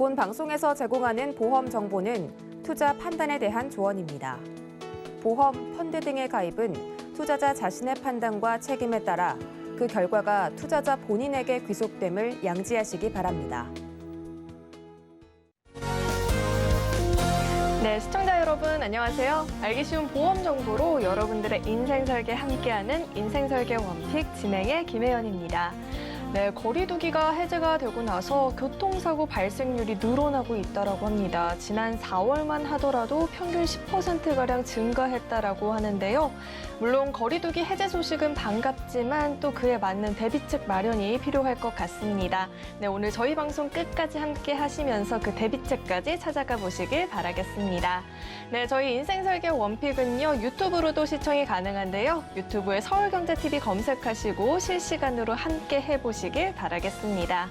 본 방송에서 제공하는 보험 정보는 투자 판단에 대한 조언입니다. 보험, 펀드 등의 가입은 투자자 자신의 판단과 책임에 따라 그 결과가 투자자 본인에게 귀속됨을 양지하시기 바랍니다. 네, 시청자 여러분 안녕하세요. 알기 쉬운 보험 정보로 여러분들의 인생 설계 함께하는 인생 설계 원픽 진행의 김혜연입니다. 네, 거리두기가 해제가 되고 나서 교통사고 발생률이 늘어나고 있다고 합니다. 지난 4월만 하더라도 평균 10%가량 증가했다라고 하는데요. 물론 거리두기 해제 소식은 반갑지만 또 그에 맞는 대비책 마련이 필요할 것 같습니다. 네, 오늘 저희 방송 끝까지 함께 하시면서 그 대비책까지 찾아가 보시길 바라겠습니다. 네, 저희 인생 설계 원픽은요, 유튜브로도 시청이 가능한데요. 유튜브에 서울경제TV 검색하시고 실시간으로 함께 해보시길 바라겠습니다.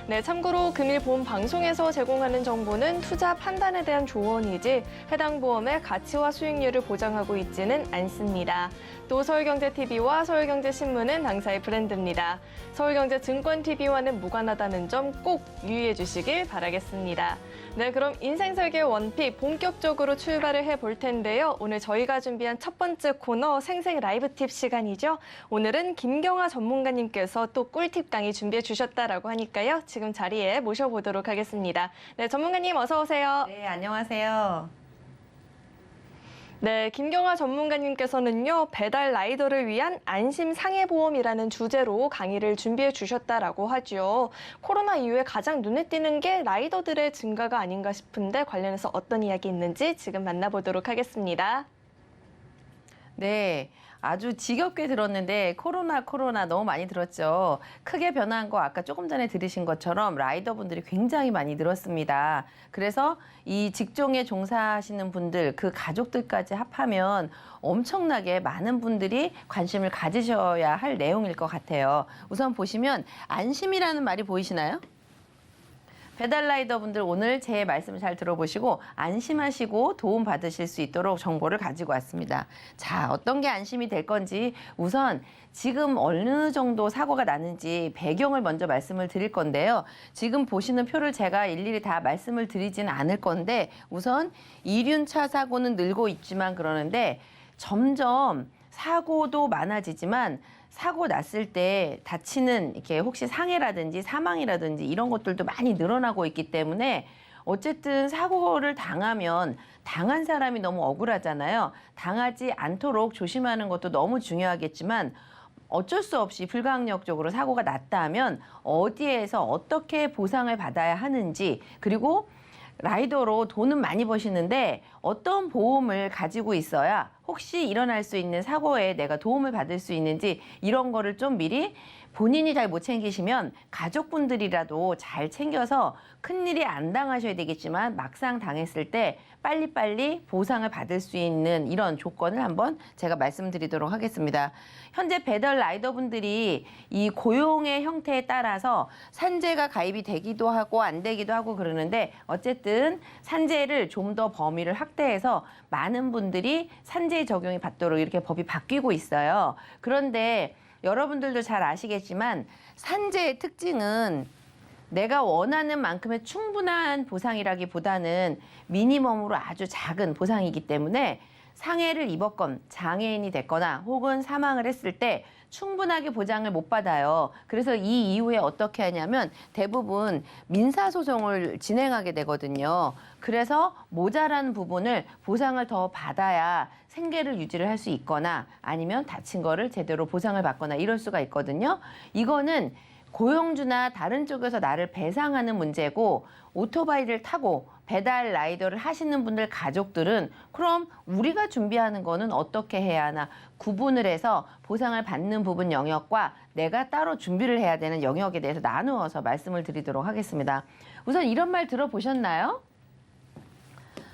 네, 참고로 금일 본 방송에서 제공하는 정보는 투자 판단에 대한 조언이지 해당 보험의 가치와 수익률을 보장하고 있지는 않습니다. 또 서울경제TV와 서울경제신문은 당사의 브랜드입니다. 서울경제증권TV와는 무관하다는 점 꼭 유의해 주시길 바라겠습니다. 네, 그럼 인생 설계 원픽 본격적으로 출발을 해볼 텐데요. 오늘 저희가 준비한 첫 번째 코너 생생 라이브 팁 시간이죠. 오늘은 김경아 전문가님께서 또 꿀팁 강의 준비해 주셨다라고 하니까요. 지금 자리에 모셔보도록 하겠습니다. 네, 전문가님 어서 오세요. 네, 안녕하세요. 네, 김경아 전문가님께서는요, 배달 라이더를 위한 안심 상해보험이라는 주제로 강의를 준비해 주셨다라고 하죠. 코로나 이후에 가장 눈에 띄는 게 라이더들의 증가가 아닌가 싶은데 관련해서 어떤 이야기 있는지 지금 만나보도록 하겠습니다. 네, 아주 지겹게 들었는데 코로나 너무 많이 들었죠. 크게 변한 거 아까 조금 전에 들으신 것처럼 라이더분들이 굉장히 많이 늘었습니다. 그래서 이 직종에 종사하시는 분들, 그 가족들까지 합하면 엄청나게 많은 분들이 관심을 가지셔야 할 내용일 것 같아요. 우선 보시면 안심이라는 말이 보이시나요? 배달 라이더 분들 오늘 제 말씀 잘 들어보시고 안심하시고 도움 받으실 수 있도록 정보를 가지고 왔습니다. 자, 어떤 게 안심이 될 건지 우선 지금 어느 정도 사고가 나는지 배경을 먼저 말씀을 드릴 건데요. 지금 보시는 표를 제가 일일이 다 말씀을 드리진 않을 건데 우선 이륜차 사고는 늘고 있지만 그러는데 점점 사고도 많아지지만 사고 났을 때 다치는 이렇게 혹시 상해라든지 사망이라든지 이런 것들도 많이 늘어나고 있기 때문에 어쨌든 사고를 당하면 당한 사람이 너무 억울하잖아요. 당하지 않도록 조심하는 것도 너무 중요하겠지만 어쩔 수 없이 불가항력적으로 사고가 났다 하면 어디에서 어떻게 보상을 받아야 하는지 그리고 라이더로 돈은 많이 버시는데 어떤 보험을 가지고 있어야 혹시 일어날 수 있는 사고에 내가 도움을 받을 수 있는지 이런 거를 좀 미리 본인이 잘 못 챙기시면 가족분들이라도 잘 챙겨서 큰일이 안 당하셔야 되겠지만 막상 당했을 때 빨리빨리 보상을 받을 수 있는 이런 조건을 한번 제가 말씀드리도록 하겠습니다. 현재 배달 라이더분들이 이 고용의 형태에 따라서 산재가 가입이 되기도 하고 안 되기도 하고 그러는데 어쨌든 산재를 좀 더 범위를 확대해서 많은 분들이 산재 적용이 받도록 이렇게 법이 바뀌고 있어요. 그런데 여러분들도 잘 아시겠지만 산재의 특징은 내가 원하는 만큼의 충분한 보상이라기보다는 미니멈으로 아주 작은 보상이기 때문에 상해를 입었건 장애인이 됐거나 혹은 사망을 했을 때 충분하게 보장을 못 받아요. 그래서 이 이후에 어떻게 하냐면 대부분 민사소송을 진행하게 되거든요. 그래서 모자란 부분을 보상을 더 받아야 생계를 유지를 할 수 있거나 아니면 다친 거를 제대로 보상을 받거나 이럴 수가 있거든요. 이거는 고용주나 다른 쪽에서 나를 배상하는 문제고 오토바이를 타고 배달 라이더를 하시는 분들 가족들은 그럼 우리가 준비하는 거는 어떻게 해야 하나 구분을 해서 보상을 받는 부분 영역과 내가 따로 준비를 해야 되는 영역에 대해서 나누어서 말씀을 드리도록 하겠습니다. 우선 이런 말 들어보셨나요?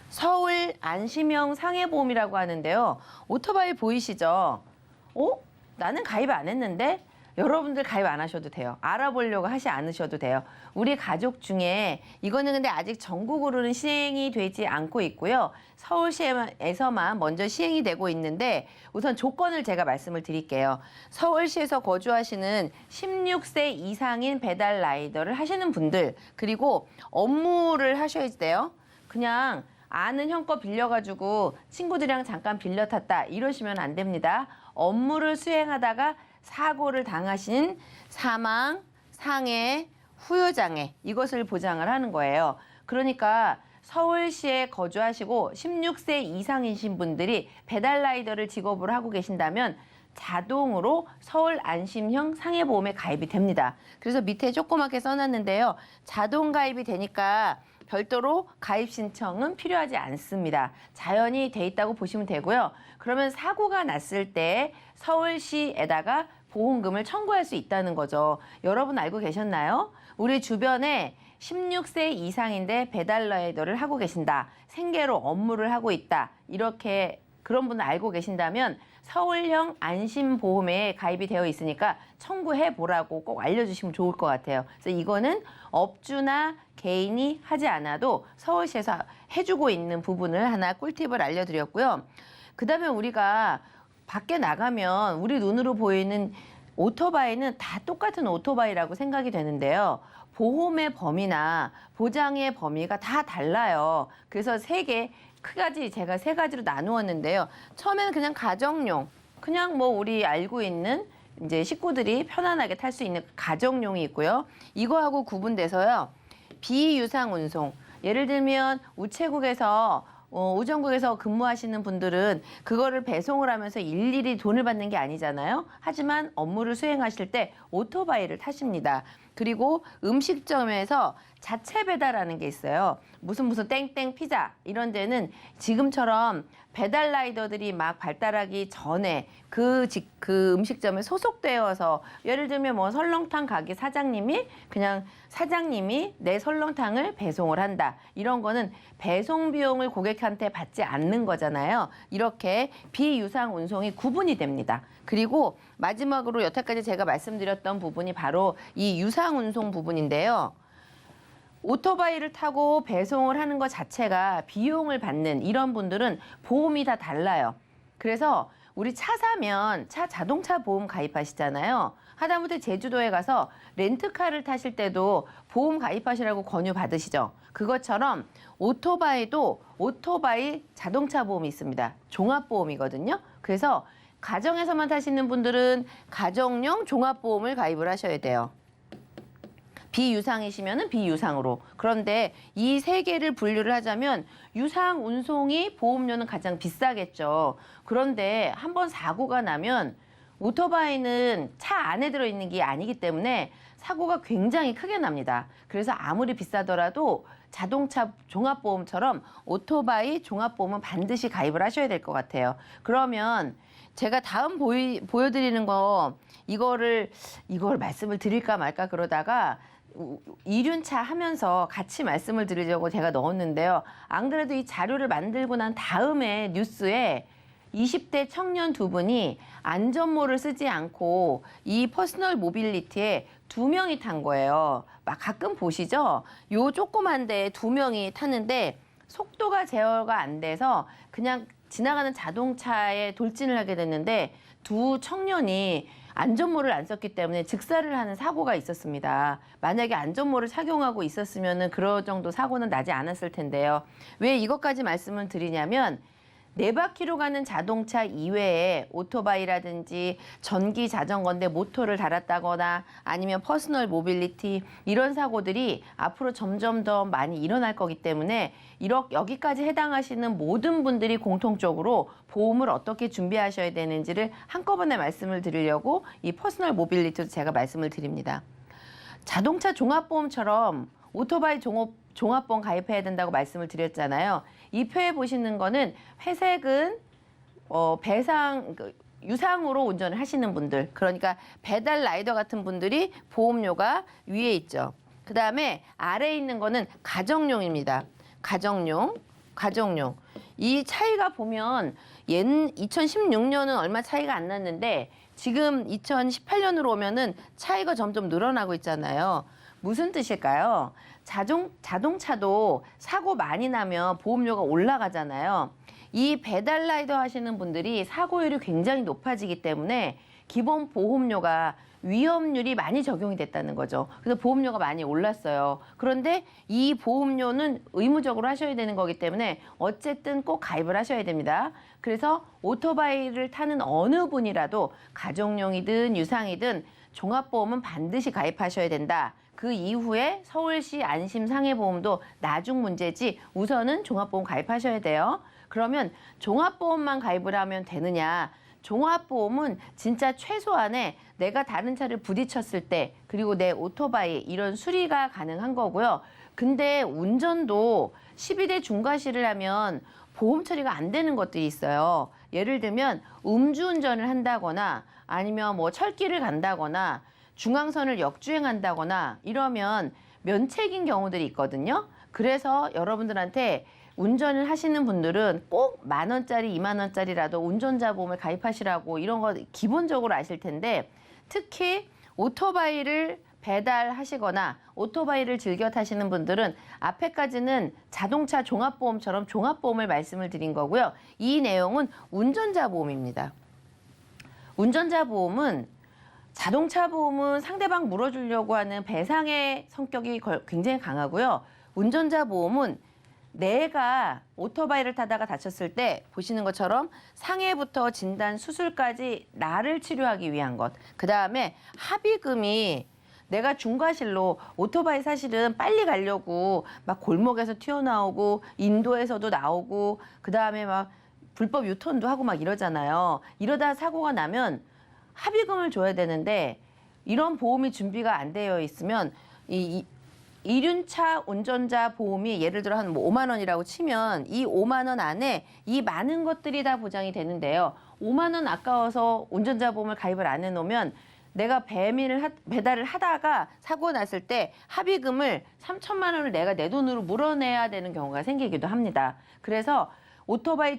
서울 안심형 상해보험이라고 하는데요. 오토바이 보이시죠? 나는 가입 안 했는데? 여러분들 가입 안 하셔도 돼요. 알아보려고 하지 않으셔도 돼요. 우리 가족 중에 이거는 근데 아직 전국으로는 시행이 되지 않고 있고요. 서울시에서만 먼저 시행이 되고 있는데 우선 조건을 제가 말씀을 드릴게요. 서울시에서 거주하시는 16세 이상인 배달 라이더를 하시는 분들, 그리고 업무를 하셔야 돼요. 그냥 아는 형 거 빌려가지고 친구들이랑 잠깐 빌려 탔다 이러시면 안 됩니다. 업무를 수행하다가 사고를 당하신 사망, 상해, 후유장애 이것을 보장을 하는 거예요. 그러니까 서울시에 거주하시고 16세 이상이신 분들이 배달 라이더를 직업으로 하고 계신다면 자동으로 서울 안심형 상해보험에 가입이 됩니다. 그래서 밑에 조그맣게 써놨는데요. 자동 가입이 되니까 별도로 가입 신청은 필요하지 않습니다. 자연히 돼 있다고 보시면 되고요. 그러면 사고가 났을 때 서울시에다가 보험금을 청구할 수 있다는 거죠. 여러분 알고 계셨나요? 우리 주변에 16세 이상인데 배달 라이더를 하고 계신다. 생계로 업무를 하고 있다. 이렇게 그런 분을 알고 계신다면 서울형 안심보험에 가입이 되어 있으니까 청구해 보라고 꼭 알려주시면 좋을 것 같아요. 그래서 이거는 업주나 개인이 하지 않아도 서울시에서 해주고 있는 부분을 하나 꿀팁을 알려드렸고요. 그다음에 우리가 밖에 나가면 우리 눈으로 보이는 오토바이는 다 똑같은 오토바이라고 생각이 되는데요. 보험의 범위나 보장의 범위가 다 달라요. 그래서 제가 세 가지로 나누었는데요. 처음에는 그냥 가정용, 그냥 뭐 우리 알고 있는 이제 식구들이 편안하게 탈 수 있는 가정용이 있고요. 이거하고 구분돼서요. 비유상 운송. 예를 들면 우체국에서 우정국에서 근무하시는 분들은 그거를 배송을 하면서 일일이 돈을 받는 게 아니잖아요. 하지만 업무를 수행하실 때 오토바이를 타십니다. 그리고 음식점에서 자체 배달하는 게 있어요. 무슨 땡땡 피자 이런 데는 지금처럼 배달 라이더들이 막 발달하기 전에 그 음식점에 소속되어서 예를 들면 뭐 설렁탕 가게 사장님이 내 설렁탕을 배송을 한다. 이런 거는 배송 비용을 고객한테 받지 않는 거잖아요. 이렇게 비유상 운송이 구분이 됩니다. 그리고 마지막으로 여태까지 제가 말씀드렸던 부분이 바로 이 유상 운송 부분인데요. 오토바이를 타고 배송을 하는 것 자체가 비용을 받는 이런 분들은 보험이 다 달라요. 그래서 우리 차 사면 자동차 보험 가입하시잖아요. 하다못해 제주도에 가서 렌트카를 타실 때도 보험 가입하시라고 권유 받으시죠. 그것처럼 오토바이도 오토바이 자동차 보험이 있습니다. 종합보험이거든요. 그래서 가정에서만 타시는 분들은 가정용 종합보험을 가입을 하셔야 돼요. 비유상이시면은 비유상으로. 그런데 이 세 개를 분류를 하자면 유상 운송이 보험료는 가장 비싸겠죠. 그런데 한번 사고가 나면 오토바이는 차 안에 들어있는 게 아니기 때문에 사고가 굉장히 크게 납니다. 그래서 아무리 비싸더라도 자동차 종합보험처럼 오토바이 종합보험은 반드시 가입을 하셔야 될 것 같아요. 그러면 제가 다음 보여드리는 거 이걸 말씀을 드릴까 말까 그러다가 이륜차 하면서 같이 말씀을 드리려고 제가 넣었는데요. 안 그래도 이 자료를 만들고 난 다음에 뉴스에 20대 청년 두 분이 안전모를 쓰지 않고 이 퍼스널 모빌리티에 2명이 탄 거예요. 막 가끔 보시죠? 요 조그만 데에 2명이 타는데 속도가 제어가 안 돼서 그냥 지나가는 자동차에 돌진을 하게 됐는데 두 청년이 안전모를 안 썼기 때문에 즉사를 하는 사고가 있었습니다. 만약에 안전모를 착용하고 있었으면 그럴 정도 사고는 나지 않았을 텐데요. 왜 이것까지 말씀을 드리냐면 4바퀴로 가는 자동차 이외에 오토바이라든지 전기 자전거인데 모터를 달았다거나 아니면 퍼스널 모빌리티 이런 사고들이 앞으로 점점 더 많이 일어날 거기 때문에 여기까지 해당하시는 모든 분들이 공통적으로 보험을 어떻게 준비하셔야 되는지를 한꺼번에 말씀을 드리려고 이 퍼스널 모빌리티도 제가 말씀을 드립니다. 자동차 종합보험처럼 오토바이 종합보험 가입해야 된다고 말씀을 드렸잖아요. 이 표에 보시는 거는 회색은 유상으로 운전을 하시는 분들, 그러니까 배달 라이더 같은 분들이 보험료가 위에 있죠. 그 다음에 아래에 있는 거는 가정용입니다. 가정용. 이 차이가 보면 2016년은 얼마 차이가 안 났는데 지금 2018년으로 오면은 차이가 점점 늘어나고 있잖아요. 무슨 뜻일까요? 자동차도 사고 많이 나면 보험료가 올라가잖아요. 이 배달 라이더 하시는 분들이 사고율이 굉장히 높아지기 때문에 기본 보험료가 위험률이 많이 적용이 됐다는 거죠. 그래서 보험료가 많이 올랐어요. 그런데 이 보험료는 의무적으로 하셔야 되는 거기 때문에 어쨌든 꼭 가입을 하셔야 됩니다. 그래서 오토바이를 타는 어느 분이라도 가족용이든 유상이든 종합보험은 반드시 가입하셔야 된다. 그 이후에 서울시 안심상해보험도 나중 문제지 우선은 종합보험 가입하셔야 돼요. 그러면 종합보험만 가입을 하면 되느냐? 종합보험은 진짜 최소한의 내가 다른 차를 부딪혔을 때 그리고 내 오토바이 이런 수리가 가능한 거고요. 근데 운전도 12대 중과실을 하면 보험 처리가 안 되는 것들이 있어요. 예를 들면 음주운전을 한다거나 아니면 뭐 철길을 간다거나 중앙선을 역주행한다거나 이러면 면책인 경우들이 있거든요. 그래서 여러분들한테 운전을 하시는 분들은 꼭 10,000원짜리, 20,000원짜리라도 운전자 보험을 가입하시라고 이런 거 기본적으로 아실 텐데 특히 오토바이를 배달하시거나 오토바이를 즐겨 타시는 분들은 앞에까지는 자동차 종합보험처럼 종합보험을 말씀을 드린 거고요. 이 내용은 운전자 보험입니다. 운전자 보험은 자동차 보험은 상대방 물어주려고 하는 배상의 성격이 굉장히 강하고요. 운전자 보험은 내가 오토바이를 타다가 다쳤을 때 보시는 것처럼 상해부터 진단, 수술까지 나를 치료하기 위한 것. 그다음에 합의금이 내가 중과실로 오토바이 사실은 빨리 가려고 막 골목에서 튀어나오고 인도에서도 나오고 그다음에 막 불법 유턴도 하고 막 이러잖아요. 이러다 사고가 나면 합의금을 줘야 되는데 이런 보험이 준비가 안 되어 있으면 이륜차 운전자 보험이 예를 들어 한 5만 원이라고 치면 이 5만 원 안에 이 많은 것들이 다 보장이 되는데요. 5만 원 아까워서 운전자 보험을 가입을 안 해놓으면 내가 배달을 하다가 사고 났을 때 합의금을 3천만 원을 내가 내 돈으로 물어내야 되는 경우가 생기기도 합니다. 그래서 오토바이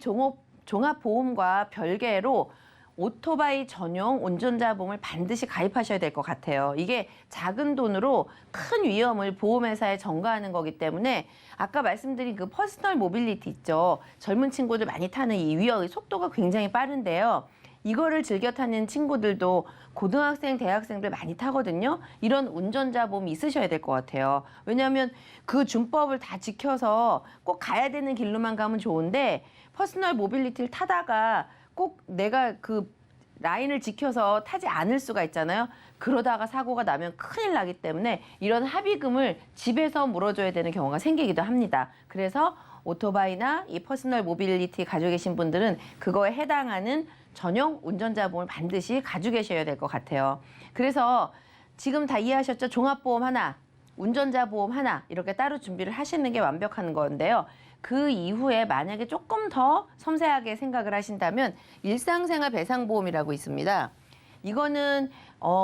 종합보험과 별개로 오토바이 전용 운전자 보험을 반드시 가입하셔야 될 것 같아요. 이게 작은 돈으로 큰 위험을 보험회사에 전가하는 거기 때문에 아까 말씀드린 그 퍼스널 모빌리티 있죠. 젊은 친구들 많이 타는 이 위험 속도가 굉장히 빠른데요. 이거를 즐겨 타는 친구들도 고등학생, 대학생들 많이 타거든요. 이런 운전자 보험이 있으셔야 될 것 같아요. 왜냐하면 그 준법을 다 지켜서 꼭 가야 되는 길로만 가면 좋은데 퍼스널 모빌리티를 타다가 꼭 내가 그 라인을 지켜서 타지 않을 수가 있잖아요. 그러다가 사고가 나면 큰일 나기 때문에 이런 합의금을 집에서 물어줘야 되는 경우가 생기기도 합니다. 그래서 오토바이나 이 퍼스널 모빌리티 가지고 계신 분들은 그거에 해당하는 전용 운전자 보험을 반드시 가지고 계셔야 될 것 같아요. 그래서 지금 다 이해하셨죠? 종합보험 하나, 운전자 보험 하나 이렇게 따로 준비를 하시는 게 완벽한 건데요. 그 이후에 만약에 조금 더 섬세하게 생각을 하신다면 일상생활 배상보험이라고 있습니다. 이거는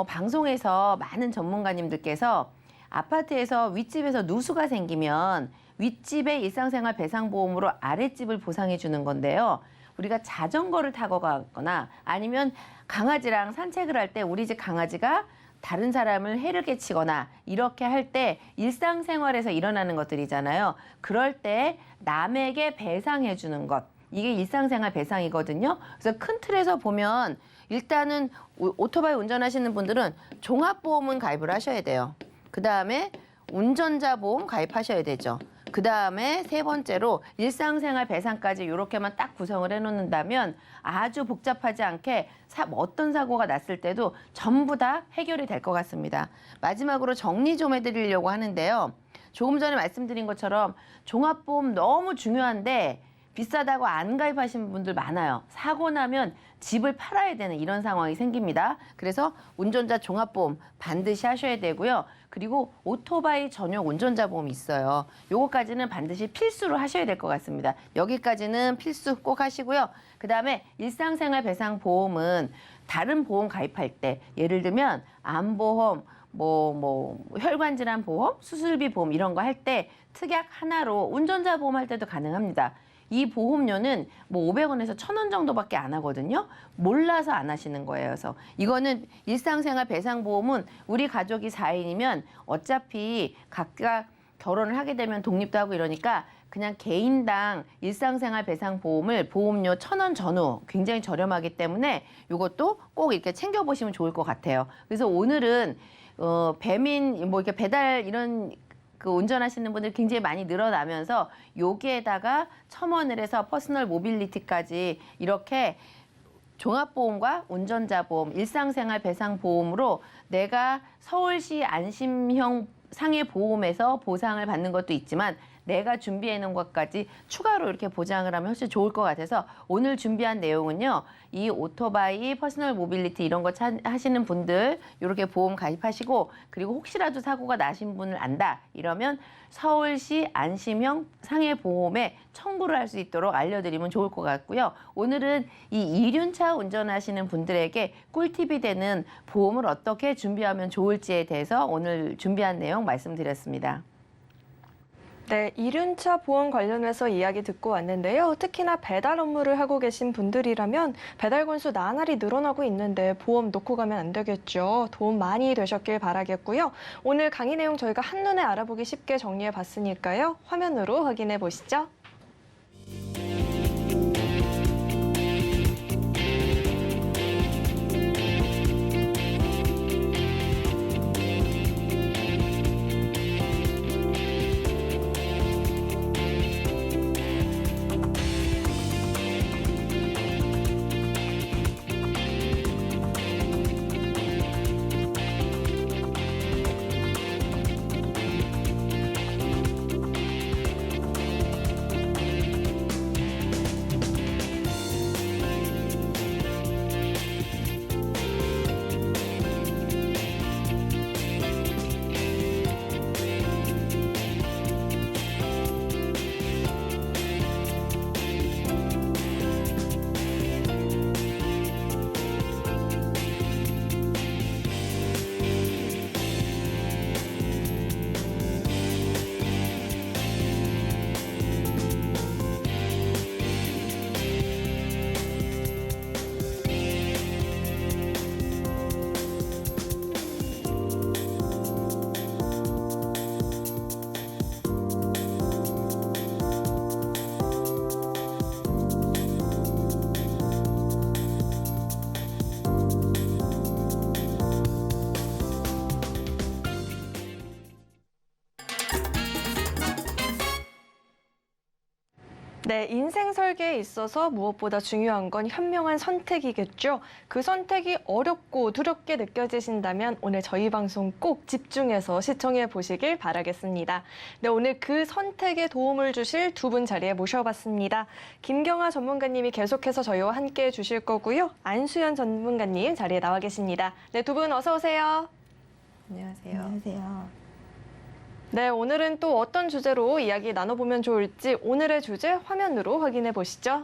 방송에서 많은 전문가님들께서 아파트에서 윗집에서 누수가 생기면 윗집의 일상생활 배상보험으로 아랫집을 보상해 주는 건데요. 우리가 자전거를 타고 가거나 아니면 강아지랑 산책을 할 때 우리 집 강아지가 다른 사람을 해를 끼치거나 이렇게 할 때 일상생활에서 일어나는 것들이잖아요. 그럴 때 남에게 배상해 주는 것. 이게 일상생활 배상이거든요. 그래서 큰 틀에서 보면 일단은 오토바이 운전하시는 분들은 종합보험은 가입을 하셔야 돼요. 그다음에 운전자 보험 가입하셔야 되죠. 그다음에 세 번째로 일상생활 배상까지 이렇게만 딱 구성을 해놓는다면 아주 복잡하지 않게 어떤 사고가 났을 때도 전부 다 해결이 될 것 같습니다. 마지막으로 정리 좀 해드리려고 하는데요. 조금 전에 말씀드린 것처럼 종합보험 너무 중요한데 비싸다고 안 가입하신 분들 많아요. 사고 나면 집을 팔아야 되는 이런 상황이 생깁니다. 그래서 운전자 종합보험 반드시 하셔야 되고요. 그리고 오토바이 전용 운전자 보험이 있어요. 요거까지는 반드시 필수로 하셔야 될 것 같습니다. 여기까지는 필수 꼭 하시고요. 그다음에 일상생활 배상 보험은 다른 보험 가입할 때 예를 들면 암보험, 혈관질환 보험, 수술비 보험 이런 거 할 때 특약 하나로 운전자 보험 할 때도 가능합니다. 이 보험료는 뭐 500원에서 1,000원 정도밖에 안 하거든요. 몰라서 안 하시는 거예요. 그래서 이거는 일상생활 배상보험은 우리 가족이 4인이면 어차피 각각 결혼을 하게 되면 독립도 하고 이러니까 그냥 개인당 일상생활 배상보험을 보험료 1,000원 전후 굉장히 저렴하기 때문에 이것도 꼭 이렇게 챙겨보시면 좋을 것 같아요. 그래서 오늘은 배민 뭐 이렇게 배달 이런 그 운전하시는 분들 굉장히 많이 늘어나면서 여기에다가 첨언을 해서 퍼스널 모빌리티까지 이렇게 종합보험과 운전자보험, 일상생활 배상보험으로 내가 서울시 안심형 상해보험에서 보상을 받는 것도 있지만 내가 준비해 놓은 것까지 추가로 이렇게 보장을 하면 훨씬 좋을 것 같아서 오늘 준비한 내용은요. 이 오토바이, 퍼스널 모빌리티 이런 거 하시는 분들 이렇게 보험 가입하시고 그리고 혹시라도 사고가 나신 분을 안다 이러면 서울시 안심형 상해보험에 청구를 할 수 있도록 알려드리면 좋을 것 같고요. 오늘은 이 이륜차 운전하시는 분들에게 꿀팁이 되는 보험을 어떻게 준비하면 좋을지에 대해서 오늘 준비한 내용 말씀드렸습니다. 네, 이륜차 보험 관련해서 이야기 듣고 왔는데요. 특히나 배달 업무를 하고 계신 분들이라면 배달 건수 나날이 늘어나고 있는데 보험 놓고 가면 안 되겠죠. 도움 많이 되셨길 바라겠고요. 오늘 강의 내용 저희가 한눈에 알아보기 쉽게 정리해 봤으니까요. 화면으로 확인해 보시죠. 네, 인생 설계에 있어서 무엇보다 중요한 건 현명한 선택이겠죠. 그 선택이 어렵고 두렵게 느껴지신다면 오늘 저희 방송 꼭 집중해서 시청해 보시길 바라겠습니다. 네, 오늘 그 선택에 도움을 주실 두 분 자리에 모셔봤습니다. 김경아 전문가님이 계속해서 저희와 함께 해주실 거고요. 안수연 전문가님 자리에 나와 계십니다. 네, 두 분 어서 오세요. 안녕하세요. 안녕하세요. 네, 오늘은 또 어떤 주제로 이야기 나눠보면 좋을지 오늘의 주제 화면으로 확인해 보시죠.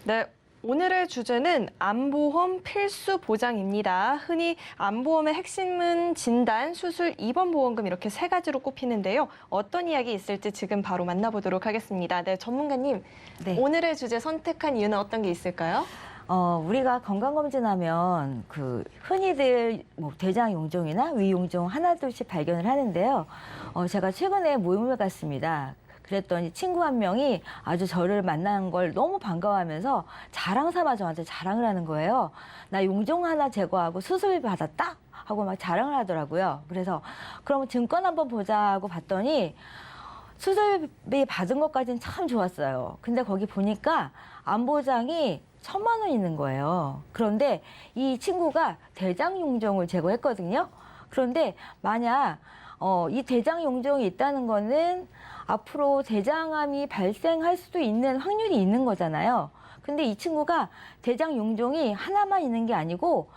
네, 오늘의 주제는 암보험 필수 보장입니다. 흔히 암보험의 핵심은 진단, 수술, 입원 보험금 이렇게 세 가지로 꼽히는데요. 어떤 이야기 있을지 지금 바로 만나보도록 하겠습니다. 네, 전문가님, 네. 오늘의 주제 선택한 이유는 어떤 게 있을까요? 우리가 건강검진하면 흔히들 뭐 대장 용종이나 위 용종 하나둘씩 발견을 하는데요. 제가 최근에 모임을 갔습니다. 그랬더니 친구 한 명이 아주 저를 만난 걸 너무 반가워하면서 자랑 삼아 저한테 자랑을 하는 거예요. 나 용종 하나 제거하고 수술비 받았다 하고 막 자랑을 하더라고요. 그래서 그럼 증권 한번 보자 하고 봤더니 수술비 받은 것까지는 참 좋았어요. 근데 거기 보니까 암보장이 1,000만 원 있는 거예요. 그런데 이 친구가 대장 용종을 제거했거든요. 그런데 만약 이 대장 용종이 있다는 거는 앞으로 대장암이 발생할 수도 있는 확률이 있는 거잖아요. 근데 이 친구가 대장 용종이 하나만 있는 게 아니고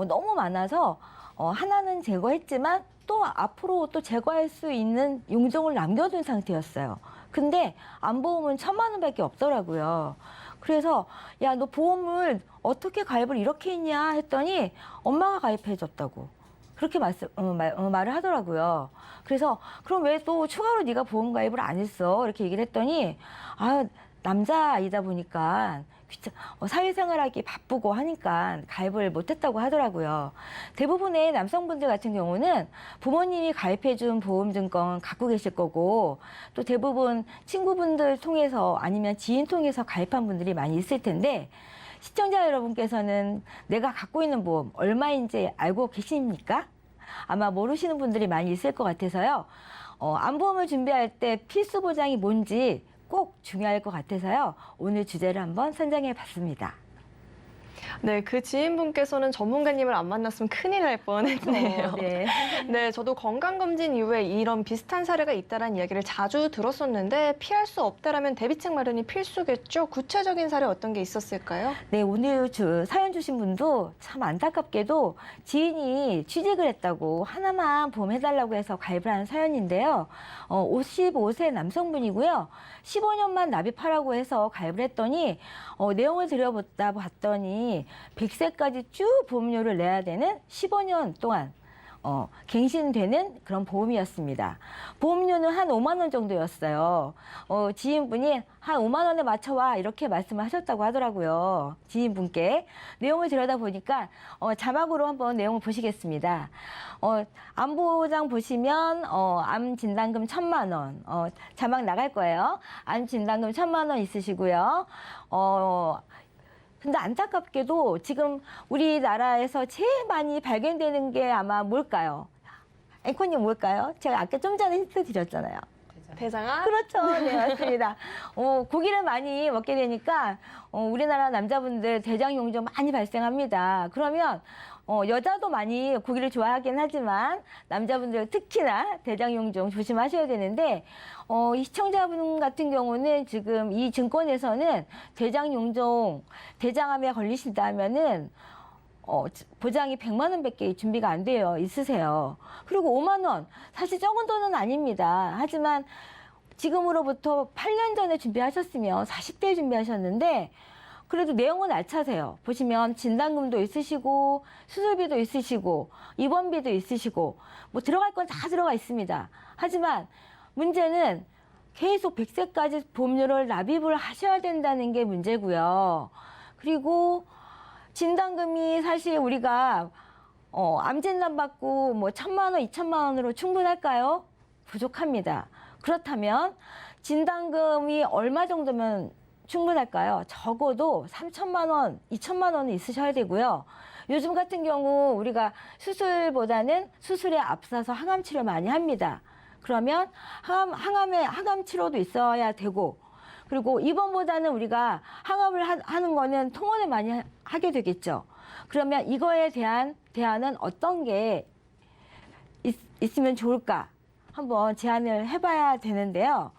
너무 많아서 하나는 제거했지만 또 앞으로 또 제거할 수 있는 용종을 남겨둔 상태였어요. 근데 암보험은 1,000만 원밖에 없더라고요. 그래서 야, 너 보험을 어떻게 가입을 이렇게 했냐 했더니 엄마가 가입해 줬다고. 그렇게 말을 하더라고요. 그래서 그럼 왜 또 추가로 네가 보험 가입을 안 했어? 이렇게 얘기를 했더니 아, 남자이다 보니까 사회생활하기 바쁘고 하니까 가입을 못했다고 하더라고요. 대부분의 남성분들 같은 경우는 부모님이 가입해준 보험증권 갖고 계실 거고 또 대부분 친구분들 통해서 아니면 지인 통해서 가입한 분들이 많이 있을 텐데 시청자 여러분께서는 내가 갖고 있는 보험 얼마인지 알고 계십니까? 아마 모르시는 분들이 많이 있을 것 같아서요. 암보험을 준비할 때 필수 보장이 뭔지 꼭 중요할 것 같아서요. 오늘 주제를 한번 선정해 봤습니다. 네, 그 지인분께서는 전문가님을 안 만났으면 큰일 날 뻔했네요. 네. 네, 저도 건강검진 이후에 이런 비슷한 사례가 있다는 이야기를 자주 들었었는데 피할 수 없다라면 대비책 마련이 필수겠죠? 구체적인 사례 어떤 게 있었을까요? 네, 오늘 사연 주신 분도 참 안타깝게도 지인이 취직을 했다고 하나만 보험해달라고 해서 가입을 한 사연인데요. 55세 남성분이고요. 15년만 납입하라고 해서 가입을 했더니 내용을 들여보다 봤더니 100세까지 쭉 보험료를 내야 되는 15년 동안 갱신되는 그런 보험이었습니다. 보험료는 한 5만 원 정도였어요. 지인분이 한 5만 원에 맞춰와 이렇게 말씀을 하셨다고 하더라고요. 지인분께. 내용을 들여다보니까 자막으로 한번 내용을 보시겠습니다. 암보장 보시면 암 진단금 1,000만 원. 자막 나갈 거예요. 암 진단금 1,000만 원 있으시고요. 근데 안타깝게도 지금 우리나라에서 제일 많이 발견되는 게 아마 뭘까요? 앵커님 뭘까요? 제가 아까 좀 전에 힌트 드렸잖아요. 대장암? 그렇죠. 네, 맞습니다. 고기를 많이 먹게 되니까 우리나라 남자분들 대장용종 많이 발생합니다. 그러면 여자도 많이 고기를 좋아하긴 하지만 남자분들 특히나 대장용종 조심하셔야 되는데 이 시청자분 같은 경우는 지금 이 증권에서는 대장용종, 대장암에 걸리신다면은 보장이 100만 원밖에 준비가 안 돼요. 있으세요. 그리고 5만 원, 사실 적은 돈은 아닙니다. 하지만 지금으로부터 8년 전에 준비하셨으면 40대에 준비하셨는데 그래도 내용은 알차세요. 보시면 진단금도 있으시고 수술비도 있으시고 입원비도 있으시고 뭐 들어갈 건 다 들어가 있습니다. 하지만 문제는 계속 100세까지 보험료를 납입을 하셔야 된다는 게 문제고요. 그리고 진단금이 사실 우리가 암 진단 받고 뭐 1,000만 원, 2,000만 원으로 충분할까요? 부족합니다. 그렇다면 진단금이 얼마 정도면 충분할까요? 적어도 3,000만 원, 2,000만 원은 있으셔야 되고요. 요즘 같은 경우 우리가 수술보다는 수술에 앞서서 항암 치료 많이 합니다. 그러면 항암 치료도 있어야 되고 그리고 입원보다는 우리가 항암을 하는 거는 통원을 많이 하게 되겠죠. 그러면 이거에 대한 대안은 어떤 게 있으면 좋을까? 한번 제안을 해봐야 되는데요.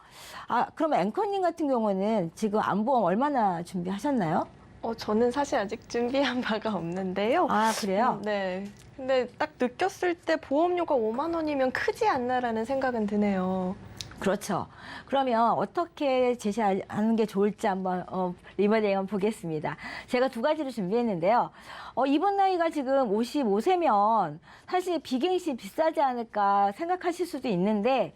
그러면 앵커님 같은 경우는 지금 암보험 얼마나 준비하셨나요? 저는 사실 아직 준비한 바가 없는데요. 그래요? 네. 근데 딱 느꼈을 때 보험료가 5만 원이면 크지 않나라는 생각은 드네요. 그렇죠. 그러면 어떻게 제시하는 게 좋을지 한번 리모델링 한번 보겠습니다. 제가 두 가지를 준비했는데요. 이번 나이가 지금 55세면 사실 비갱신 비싸지 않을까 생각하실 수도 있는데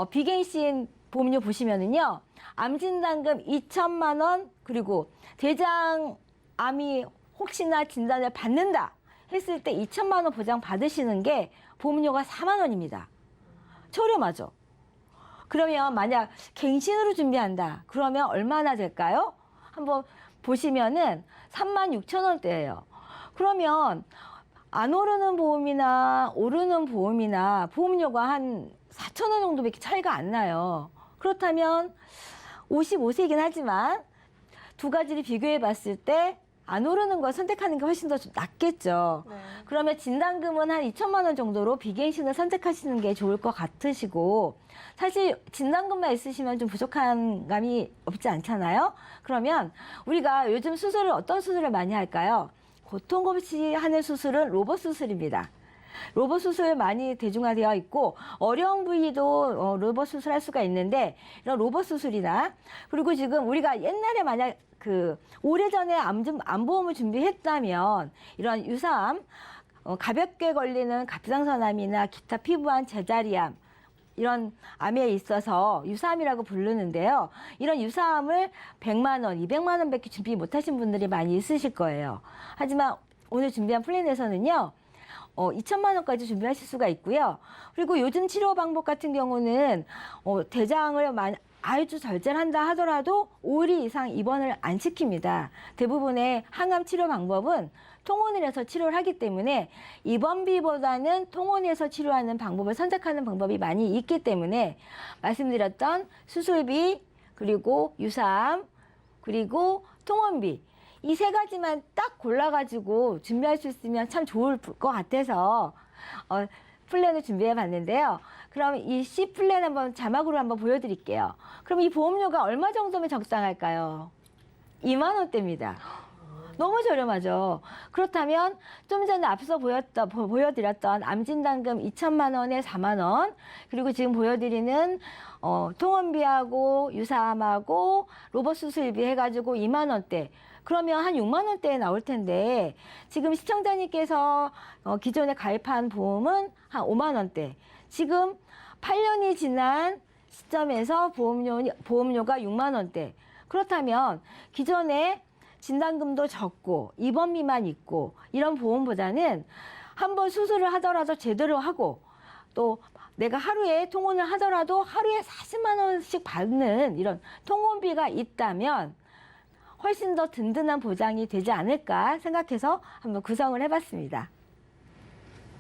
비갱신 보험료 보시면은요. 암진단금 2,000만 원 그리고 대장암이 혹시나 진단을 받는다 했을 때 2,000만 원 보장 받으시는 게 보험료가 4만 원입니다. 저렴하죠. 그러면 만약 갱신으로 준비한다. 그러면 얼마나 될까요? 한번 보시면은 36,000원대예요. 그러면 안 오르는 보험이나 오르는 보험이나 보험료가 한 4,000원 정도밖에 차이가 안 나요. 그렇다면 55세이긴 하지만 두 가지를 비교해 봤을 때 안 오르는 걸 선택하는 게 훨씬 더 낫겠죠. 네. 그러면 진단금은 한 2,000만 원 정도로 비갱신을 선택하시는 게 좋을 것 같으시고 사실 진단금만 있으시면 좀 부족한 감이 없지 않잖아요. 그러면 우리가 요즘 수술을 어떤 수술을 많이 할까요? 고통 없이 하는 수술은 로봇 수술입니다. 로봇 수술 많이 대중화되어 있고 어려운 부위도 로봇 수술할 수가 있는데 이런 로봇 수술이나 그리고 지금 우리가 옛날에 만약 오래전에 암보험을 준비했다면 이런 유사암 가볍게 걸리는 갑상선암이나 기타 피부암, 제자리암 이런 암에 있어서 유사암이라고 부르는데요. 이런 유사암을 100만 원, 200만 원밖에 준비 못하신 분들이 많이 있으실 거예요. 하지만 오늘 준비한 플랜에서는요. 2천만 원까지 준비하실 수가 있고요. 그리고 요즘 치료 방법 같은 경우는 대장을 아주 절제를 한다 하더라도 5일 이상 입원을 안 시킵니다. 대부분의 항암 치료 방법은 통원을 해서 치료를 하기 때문에 입원비보다는 통원에서 치료하는 방법을 선택하는 방법이 많이 있기 때문에 말씀드렸던 수술비, 그리고 유사암, 그리고 통원비 이 세 가지만 딱 골라가지고 준비할 수 있으면 참 좋을 것 같아서 플랜을 준비해 봤는데요. 그럼 이 C 플랜 한번 자막으로 한번 보여드릴게요. 그럼 이 보험료가 얼마 정도면 적당할까요? 2만 원대입니다. 너무 저렴하죠. 그렇다면 좀 전에 앞서 보여드렸던 암진단금 2천만 원에 4만 원, 그리고 지금 보여드리는 통원비하고 유사암하고 로봇 수술비 해가지고 2만 원대. 그러면 한 6만 원대에 나올 텐데 지금 시청자님께서 기존에 가입한 보험은 한 5만 원대. 지금 8년이 지난 시점에서 보험료가 6만 원대. 그렇다면 기존에 진단금도 적고 입원비만 있고 이런 보험보다는 한번 수술을 하더라도 제대로 하고 또 내가 하루에 통원을 하더라도 하루에 40만 원씩 받는 이런 통원비가 있다면 훨씬 더 든든한 보장이 되지 않을까 생각해서 한번 구성을 해봤습니다.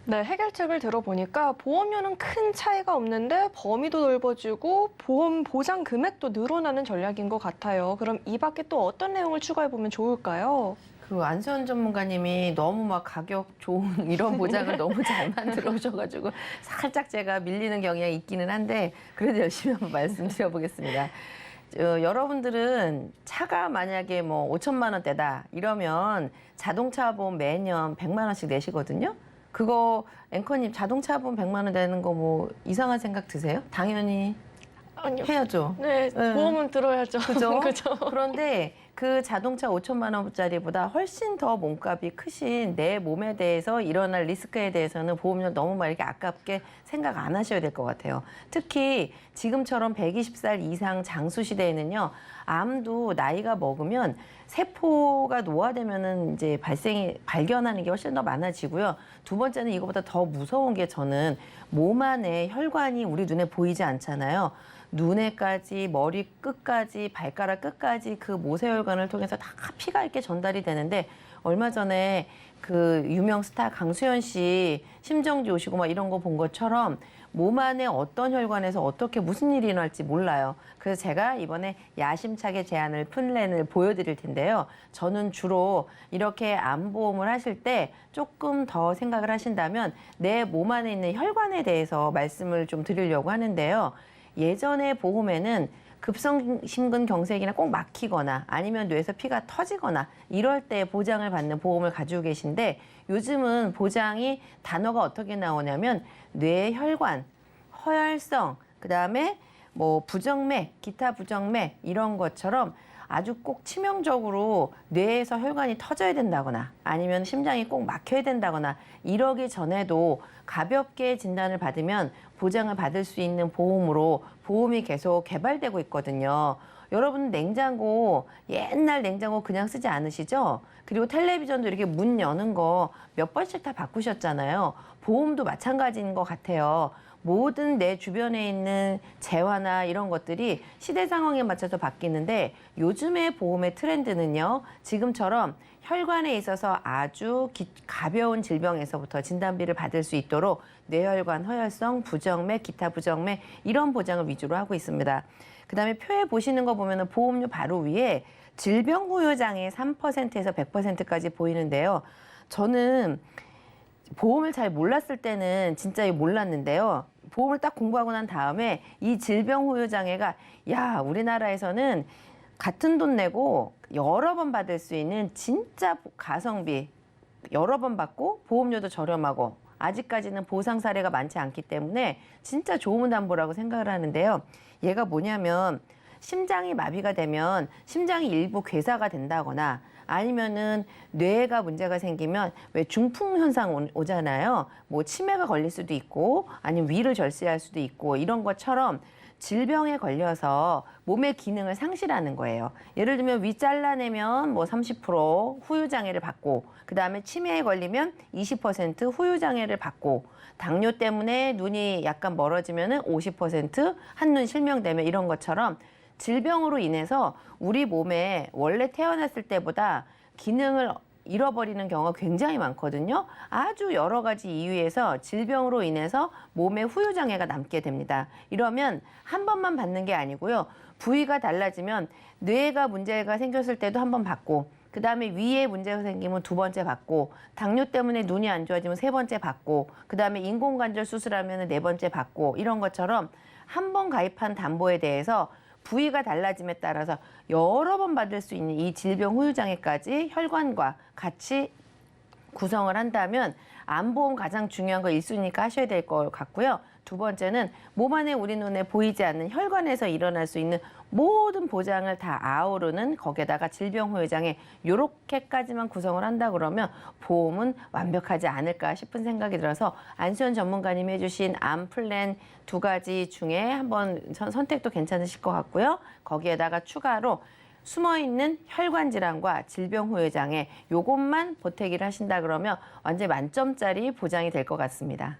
네, 해결책을 들어보니까 보험료는 큰 차이가 없는데 범위도 넓어지고 보험 보장 금액도 늘어나는 전략인 것 같아요. 그럼 이 밖에 또 어떤 내용을 추가해보면 좋을까요? 그 안수현 전문가님이 너무 막 가격 좋은 이런 보장을 너무 잘 만들어 오셔가지고 살짝 제가 밀리는 경향이 있기는 한데 그래도 열심히 한번 말씀드려보겠습니다. 여러분들은 차가 만약에 뭐 5천만 원대다 이러면 자동차 보험 매년 100만 원씩 내시거든요. 그거 앵커님 자동차 보험 100만 원 내는 거 뭐 이상한 생각 드세요? 당연히 아니요. 해야죠. 네, 보험은 들어야죠. 그죠? 그죠? 그런데 그 자동차 5천만 원짜리보다 훨씬 더 몸값이 크신 내 몸에 대해서 일어날 리스크에 대해서는 보험료 너무 막 이렇게 아깝게 생각 안 하셔야 될 것 같아요. 특히 지금처럼 120살 이상 장수 시대에는요, 암도 나이가 먹으면 세포가 노화되면은 이제 발견하는 게 훨씬 더 많아지고요. 두 번째는 이거보다 더 무서운 게 저는 몸 안에 혈관이 우리 눈에 보이지 않잖아요. 눈에까지, 머리 끝까지, 발가락 끝까지 그 모세혈관을 통해서 다 피가 이렇게 전달이 되는데 얼마 전에 그 유명 스타 강수현 씨 심정지 오시고 막 이런 거 본 것처럼 몸 안에 어떤 혈관에서 어떻게 무슨 일이 일어날지 몰라요. 그래서 제가 이번에 야심차게 제안을 플랜을 보여드릴 텐데요. 저는 주로 이렇게 암보험을 하실 때 조금 더 생각을 하신다면 내 몸 안에 있는 혈관에 대해서 말씀을 좀 드리려고 하는데요. 예전에 보험에는 급성심근경색이나 꼭 막히거나 아니면 뇌에서 피가 터지거나 이럴 때 보장을 받는 보험을 가지고 계신데 요즘은 보장이 단어가 어떻게 나오냐면 뇌혈관, 허혈성, 그다음에 뭐 부정맥, 기타 부정맥 이런 것처럼 아주 꼭 치명적으로 뇌에서 혈관이 터져야 된다거나 아니면 심장이 꼭 막혀야 된다거나 이러기 전에도 가볍게 진단을 받으면 보장을 받을 수 있는 보험으로 보험이 계속 개발되고 있거든요. 여러분 냉장고, 옛날 냉장고 그냥 쓰지 않으시죠? 그리고 텔레비전도 이렇게 문 여는 거 몇 번씩 다 바꾸셨잖아요. 보험도 마찬가지인 것 같아요. 모든 내 주변에 있는 재화나 이런 것들이 시대 상황에 맞춰서 바뀌는데 요즘의 보험의 트렌드는요. 지금처럼 혈관에 있어서 아주 가벼운 질병에서부터 진단비를 받을 수 있도록 뇌혈관, 허혈성, 부정맥, 기타 부정맥 이런 보장을 위주로 하고 있습니다. 그다음에 표에 보시는 거 보면은 보험료 바로 위에 질병 후유장애 3%에서 100%까지 보이는데요. 저는 보험을 잘 몰랐을 때는 진짜 몰랐는데요. 보험을 딱 공부하고 난 다음에 이 질병 후유 장애가 야, 우리나라에서는 같은 돈 내고 여러 번 받을 수 있는 진짜 가성비 여러 번 받고 보험료도 저렴하고 아직까지는 보상 사례가 많지 않기 때문에 진짜 좋은 담보라고 생각을 하는데요. 얘가 뭐냐면 심장이 마비가 되면 심장이 일부 괴사가 된다거나 아니면은 뇌가 문제가 생기면 왜 중풍 현상 오잖아요. 뭐 치매가 걸릴 수도 있고 아니면 위를 절제할 수도 있고 이런 것처럼 질병에 걸려서 몸의 기능을 상실하는 거예요. 예를 들면 위 잘라내면 뭐 30% 후유장애를 받고 그다음에 치매에 걸리면 20% 후유장애를 받고 당뇨 때문에 눈이 약간 멀어지면은 50% 한눈 실명되면 이런 것처럼 질병으로 인해서 우리 몸에 원래 태어났을 때보다 기능을 잃어버리는 경우가 굉장히 많거든요. 아주 여러 가지 이유에서 질병으로 인해서 몸에 후유장애가 남게 됩니다. 이러면 한 번만 받는 게 아니고요. 부위가 달라지면 뇌가 문제가 생겼을 때도 한 번 받고 그다음에 위에 문제가 생기면 두 번째 받고 당뇨 때문에 눈이 안 좋아지면 세 번째 받고 그다음에 인공관절 수술하면 네 번째 받고 이런 것처럼 한 번 가입한 담보에 대해서 부위가 달라짐에 따라서 여러 번 받을 수 있는 이 질병 후유장애까지 혈관과 같이 구성을 한다면 암보험 가장 중요한 거 1순위니까 하셔야 될 것 같고요. 두 번째는 몸 안에 우리 눈에 보이지 않는 혈관에서 일어날 수 있는 모든 보장을 다 아우르는 거기에다가 질병 후유장애 요렇게까지만 구성을 한다 그러면 보험은 완벽하지 않을까 싶은 생각이 들어서 안수현 전문가님이 해주신 암 플랜 두 가지 중에 한번 선택도 괜찮으실 것 같고요. 거기에다가 추가로 숨어있는 혈관 질환과 질병 후유장애 요것만 보태기를 하신다 그러면 완전 만점짜리 보장이 될 것 같습니다.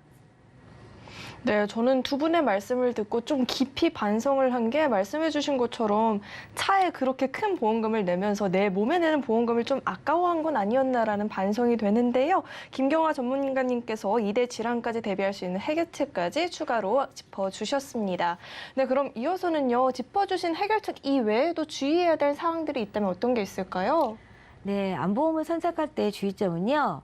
네, 저는 두 분의 말씀을 듣고 좀 깊이 반성을 한 게 말씀해 주신 것처럼 차에 그렇게 큰 보험금을 내면서 내 몸에 내는 보험금을 좀 아까워한 건 아니었나라는 반성이 되는데요. 김경화 전문가님께서 2대 질환까지 대비할 수 있는 해결책까지 추가로 짚어주셨습니다. 네, 그럼 이어서는요. 짚어주신 해결책 이외에도 주의해야 될 사항들이 있다면 어떤 게 있을까요? 네, 암보험을 선택할 때 주의점은요.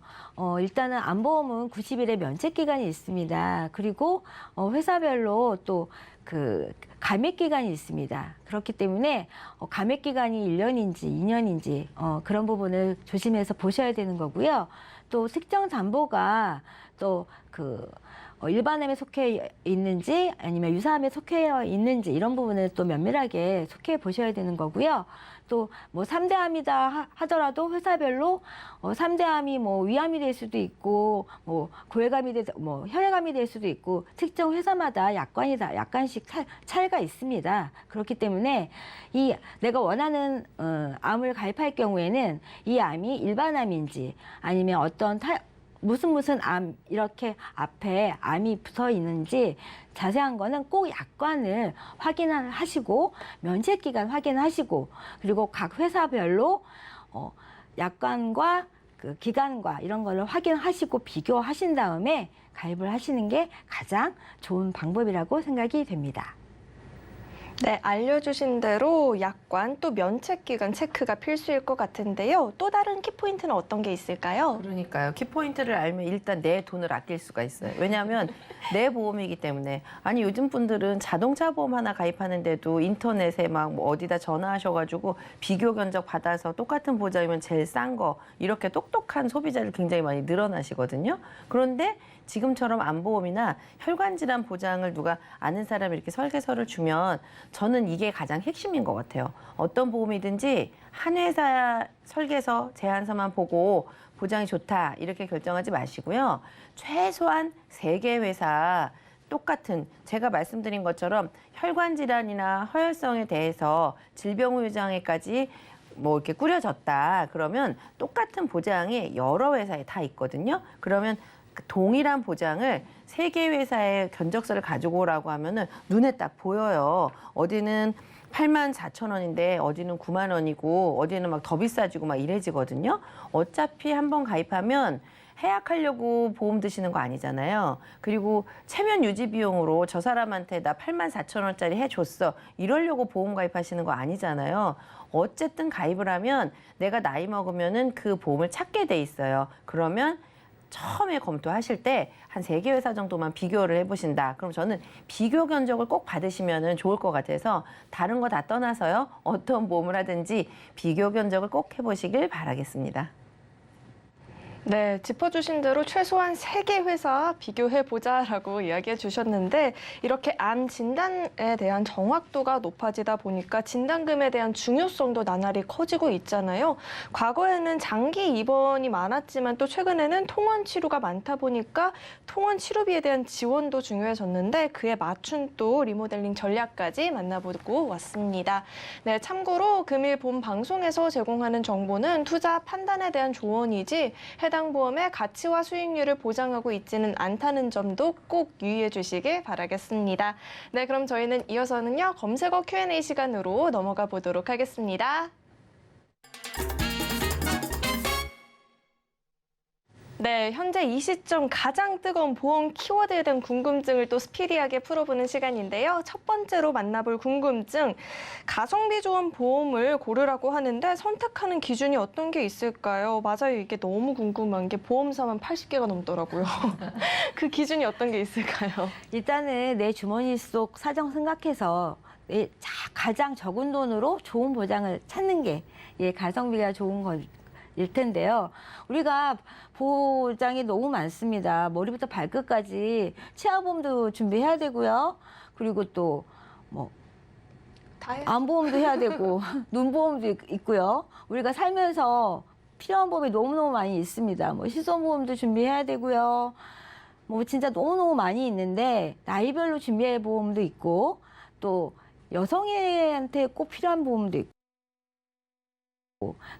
일단은 암보험은 90일의 면책 기간이 있습니다. 그리고 회사별로 또 그 감액 기간이 있습니다. 그렇기 때문에 감액 기간이 1년인지 2년인지 그런 부분을 조심해서 보셔야 되는 거고요. 또 특정 담보가 또 그 일반암에 속해 있는지 아니면 유사암에 속해 있는지 이런 부분을 또 면밀하게 속해 보셔야 되는 거고요. 또 뭐 3대암이다 하더라도 회사별로 3대암이 뭐 위암이 될 수도 있고 뭐 고혈암이 뭐 혈액암이 될 수도 있고 특정 회사마다 약간씩 차이가 있습니다. 그렇기 때문에 이 내가 원하는 암을 가입할 경우에는 이 암이 일반암인지 아니면 어떤 무슨 암 이렇게 앞에 암이 붙어 있는지 자세한 거는 꼭 약관을 확인하시고 면책 기간 확인하시고 그리고 각 회사별로 약관과 그 기간과 이런 거를 확인하시고 비교하신 다음에 가입을 하시는 게 가장 좋은 방법이라고 생각이 됩니다. 네, 알려주신 대로 약관 또 면책 기간 체크가 필수일 것 같은데요. 또 다른 키포인트는 어떤 게 있을까요? 그러니까요. 키포인트를 알면 일단 내 돈을 아낄 수가 있어요. 왜냐하면 내 보험이기 때문에. 아니 요즘 분들은 자동차 보험 하나 가입하는데도 인터넷에 막 뭐 어디다 전화하셔가지고 비교 견적 받아서 똑같은 보장이면 제일 싼 거 이렇게 똑똑한 소비자를 굉장히 많이 늘어나시거든요. 그런데 지금처럼 암보험이나 혈관질환 보장을 누가 아는 사람이 이렇게 설계서를 주면 저는 이게 가장 핵심인 것 같아요. 어떤 보험이든지 한 회사 설계서 제안서만 보고 보장이 좋다 이렇게 결정하지 마시고요. 최소한 3개 회사 똑같은 제가 말씀드린 것처럼 혈관 질환이나 허혈성에 대해서 질병 후유장애까지 뭐 이렇게 꾸려졌다 그러면 똑같은 보장이 여러 회사에 다 있거든요. 그러면 동일한 보장을 3개 회사의 견적서를 가지고 오라고 하면은 눈에 딱 보여요. 어디는 84,000원인데 어디는 9만 원이고 어디는 막 더 비싸지고 막 이래지거든요. 어차피 한번 가입하면 해약하려고 보험 드시는 거 아니잖아요. 그리고 체면 유지 비용으로 저 사람한테 나 84,000원짜리 해줬어. 이러려고 보험 가입하시는 거 아니잖아요. 어쨌든 가입을 하면 내가 나이 먹으면은 그 보험을 찾게 돼 있어요. 그러면 처음에 검토하실 때 한 3개 회사 정도만 비교를 해보신다. 그럼 저는 비교 견적을 꼭 받으시면 좋을 것 같아서 다른 거 다 떠나서요. 어떤 보험을 하든지 비교 견적을 꼭 해보시길 바라겠습니다. 네, 짚어주신 대로 최소한 3개 회사 비교해보자라고 이야기해 주셨는데 이렇게 암 진단에 대한 정확도가 높아지다 보니까 진단금에 대한 중요성도 나날이 커지고 있잖아요. 과거에는 장기 입원이 많았지만 또 최근에는 통원 치료가 많다 보니까 통원 치료비에 대한 지원도 중요해졌는데 그에 맞춘 또 리모델링 전략까지 만나보고 왔습니다. 네, 참고로 금일 본 방송에서 제공하는 정보는 투자 판단에 대한 조언이지 해당 보험의 가치와 수익률을 보장하고 있지는 않다는 점도 꼭 유의해 주시길 바라겠습니다. 네, 그럼 저희는 이어서는요, 검색어 Q&A 시간으로 넘어가 보도록 하겠습니다. 네, 현재 이 시점 가장 뜨거운 보험 키워드에 대한 궁금증을 또 스피디하게 풀어보는 시간인데요. 첫 번째로 만나볼 궁금증, 가성비 좋은 보험을 고르라고 하는데 선택하는 기준이 어떤 게 있을까요? 맞아요, 이게 너무 궁금한 게 보험사만 80개가 넘더라고요. 그 기준이 어떤 게 있을까요? 일단은 내 주머니 속 사정 생각해서 가장 적은 돈으로 좋은 보장을 찾는 게 가성비가 좋은 일 텐데요. 우리가 보장이 너무 많습니다. 머리부터 발끝까지 치아보험도 준비해야 되고요. 그리고 또 뭐 안보험도 해야 되고 눈보험도 있고요. 우리가 살면서 필요한 보험이 너무너무 많이 있습니다. 뭐 실손보험도 준비해야 되고요. 뭐 진짜 너무너무 많이 있는데 나이별로 준비할 보험도 있고 또 여성애한테 꼭 필요한 보험도 있고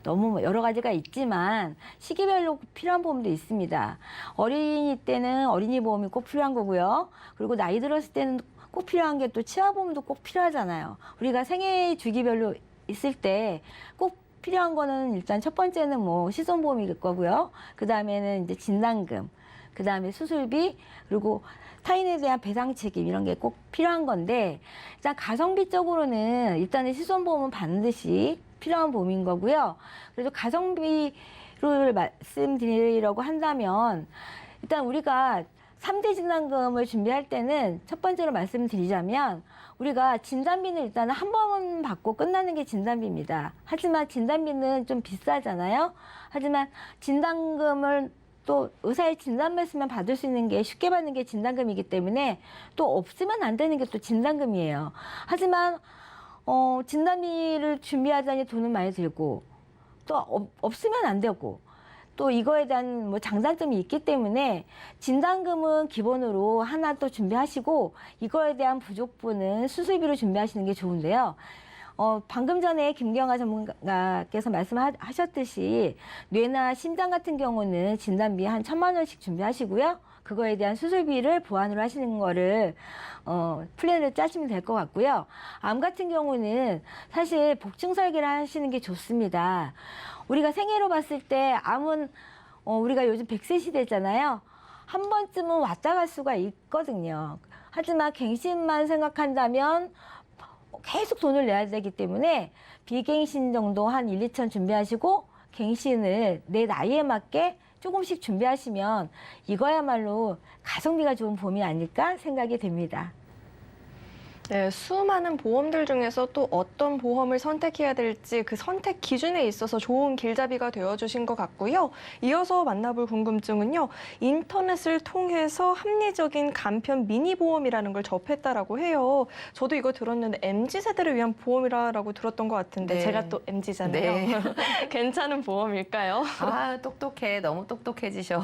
너무 여러 가지가 있지만 시기별로 필요한 보험도 있습니다. 어린이 때는 어린이 보험이 꼭 필요한 거고요. 그리고 나이 들었을 때는 꼭 필요한 게 또 치아보험도 꼭 필요하잖아요. 우리가 생애 주기별로 있을 때 꼭 필요한 거는 일단 첫 번째는 뭐 실손보험일 거고요. 그 다음에는 이제 진단금, 그 다음에 수술비, 그리고 타인에 대한 배상 책임 이런 게 꼭 필요한 건데 일단 가성비적으로는 일단은 실손보험은 반드시 필요한 보험인 거고요. 그래서 가성비를 말씀드리려고 한다면 일단 우리가 3대 진단금을 준비할 때는 첫 번째로 말씀드리자면 우리가 진단비는 일단 한 번 받고 끝나는 게 진단비입니다. 하지만 진단비는 좀 비싸잖아요. 하지만 진단금을 또 의사의 진단 말씀만 받을 수 있는 게 쉽게 받는 게 진단금이기 때문에 또 없으면 안 되는 게 또 진단금이에요. 하지만 진단비를 준비하자니 돈은 많이 들고 또 없으면 안 되고 또 이거에 대한 뭐 장단점이 있기 때문에 진단금은 기본으로 하나 또 준비하시고 이거에 대한 부족분은 수술비로 준비하시는 게 좋은데요. 방금 전에 김경아 전문가께서 말씀하셨듯이 뇌나 심장 같은 경우는 진단비 한 1,000만 원씩 준비하시고요. 그거에 대한 수술비를 보완으로 하시는 거를 플랜을 짜시면 될 것 같고요. 암 같은 경우는 사실 복층 설계를 하시는 게 좋습니다. 우리가 생애로 봤을 때 암은 우리가 요즘 100세 시대잖아요. 한 번쯤은 왔다 갈 수가 있거든요. 하지만 갱신만 생각한다면 계속 돈을 내야 되기 때문에 비갱신 정도 한 1, 2천 준비하시고 갱신을 내 나이에 맞게 조금씩 준비하시면 이거야말로 가성비가 좋은 보험이 아닐까 생각이 됩니다. 네, 수많은 보험들 중에서 또 어떤 보험을 선택해야 될지 그 선택 기준에 있어서 좋은 길잡이가 되어주신 것 같고요. 이어서 만나볼 궁금증은요. 인터넷을 통해서 합리적인 간편 미니 보험이라는 걸 접했다라고 해요. 저도 이거 들었는데 MZ세대를 위한 보험이라고 들었던 것 같은데 네. 제가 또 MZ잖아요. 네. 괜찮은 보험일까요? 아, 똑똑해. 너무 똑똑해지셔.